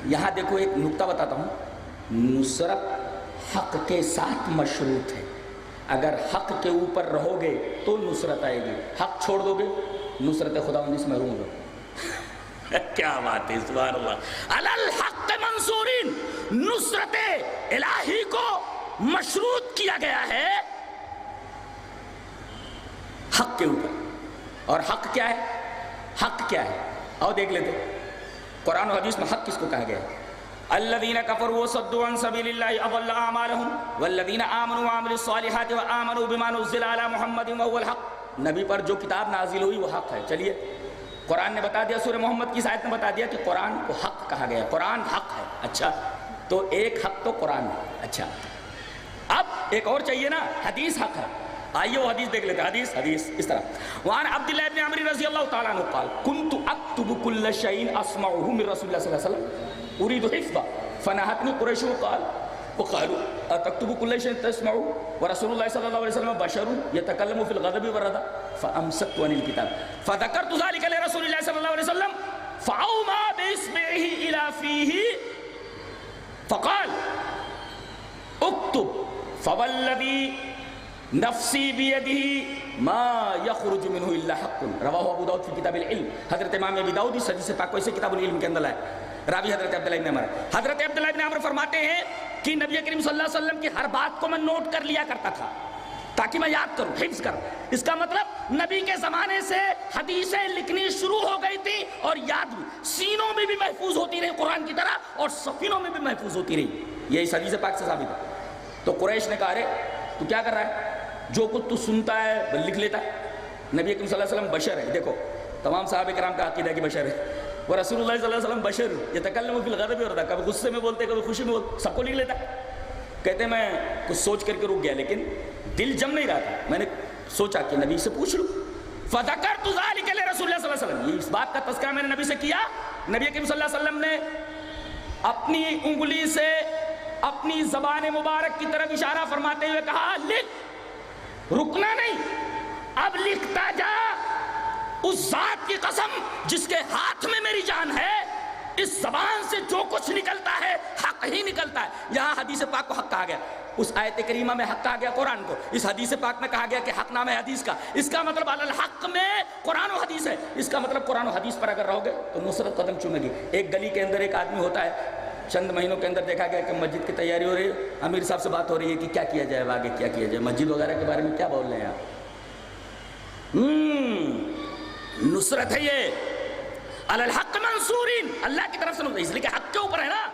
یہاں دیکھو ایک نکتہ بتاتا ہوں، نصرت حق کے ساتھ مشروط ہے. اگر حق کے اوپر رہو گے تو نصرت آئے گی، حق چھوڑ دو گے نصرت خداوندی سے محروم ہو. کیا بات ہے، سبحان اللہ. علی الحق منصورین، نصرت الہی کو مشروط کیا گیا ہے حق کے اوپر. اور حق کیا ہے؟ حق کیا ہے؟ آؤ دیکھ لیتے. قرآن و حدیث میں حق کس کو کہا گیا ہے؟ الذین کفروا وصدوا عن سبیل اللہ اضل اعمالهم والذین آمنوا وعملوا الصالحات وآمنوا بما نزل علی محمد وهو الحق. نبی پر جو کتاب نازل ہوئی وہ حق ہے. چلیے قرآن نے بتا دیا، سورہ محمد کی آیت نے بتا دیا کہ قرآن کو حق کہا گیا ہے، قرآن حق ہے. اچھا تو ایک حق تو قرآن ہے. اچھا اب ایک اور چاہیے نا، حدیث حق ہے. آئیے وہ حدیث دیکھ لیتے ہیں. حدیث اس طرح، وعن عبداللہ بن عمرو رضی اللہ تعالیٰ عنہ قال كنت اكتب كل شيء اسمعه من رسول اللہ صلی اللہ علیہ وسلم اريد حفظه فنهتني قريش وقالوا اتكتب كل شيء تسمعه ورسول الله صلى الله عليه وسلم بشر يتكلم في الغضب والرضا فامسكت عن الكتاب فذكرت ذلك لرسول الله صلى الله عليه وسلم فأومى باصبعه الى فيه فقال اكتب فوالذي نفسی بیدہ ما یخرج منہ الا حق. رواہ ابو داؤد فی کتاب العلم. حضرت امام ابی داؤد اس حدیث پاک کو اسے کتاب العلم کے اندر لائے. راوی حضرت عبداللہ بن عمر. حضرت عبداللہ بن عمر فرماتے ہیں کہ نبی کریم صلی اللہ علیہ وسلم کی ہر بات کو میں نوٹ کر لیا کرتا تھا تاکہ میں یاد کروں، حفظ کروں. اس کا مطلب نبی کے زمانے سے حدیثیں لکھنی شروع ہو گئی تھی اور یاد بھی، سینوں میں بھی محفوظ ہوتی رہی قرآن کی طرح اور سفینوں میں بھی محفوظ ہوتی رہی. یہ اس حدیث پاک سے ثابت ہے. تو قریش نے کہا ارے تو کیا کر رہا ہے، جو کچھ تو سنتا ہے لکھ لیتا ہے. نبی اکرم صلی اللہ علیہ وسلم بشر ہے. دیکھو تمام صحابہ کرام کا عقیدہ کہ بشر ہے. وہ رسول اللہ صلی اللہ علیہ وسلم بشر یتکلم فی الغضب والرضا، کبھی غصے میں بولتے کبھی خوشی میں بولتے، سب کو لکھ لیتا ہے. کہتے ہیں میں کچھ سوچ کر کے رک گیا لیکن دل جم نہیں رہا تھا، میں نے سوچا کہ نبی سے پوچھ لوں. فذکرت ذلک لرسول اللہ صلی اللہ علیہ وسلم، یہ اس بات کا تذکرہ میں نے نبی سے کیا. نبی کریم صلی اللہ علیہ وسلم نے اپنی انگلی سے اپنی زبان مبارک کی طرف اشارہ فرماتے ہوئے کہا لکھ، رکنا نہیں، اب لکھتا جا. اس ذات کی قسم جس کے ہاتھ میں میری جان ہے، اس زبان سے جو کچھ نکلتا ہے حق ہی نکلتا ہے. یہاں حدیث پاک کو حق کہا گیا، اس آیت کریمہ میں حق کہا گیا قرآن کو، اس حدیث پاک میں کہا گیا کہ حق نام ہے حدیث کا. اس کا مطلب علی الحق میں قرآن و حدیث ہے. اس کا مطلب قرآن و حدیث پر اگر رہو گے تو نصرت قدم چومے گی. ایک گلی کے اندر ایک آدمی ہوتا ہے، چند مہینوں کے اندر دیکھا گیا کہ مسجد کی تیاری ہو رہی ہے، امیر صاحب سے بات ہو رہی ہے کہ کیا کیا جائے، آگے کیا کیا جائے، مسجد وغیرہ کے بارے میں کیا بول رہے ہیں آپ. نصرت ہے یہ، علی الحق منصورین، اللہ کی طرف سے نصرت، اس لیے کہ حق کے اوپر ہے نا.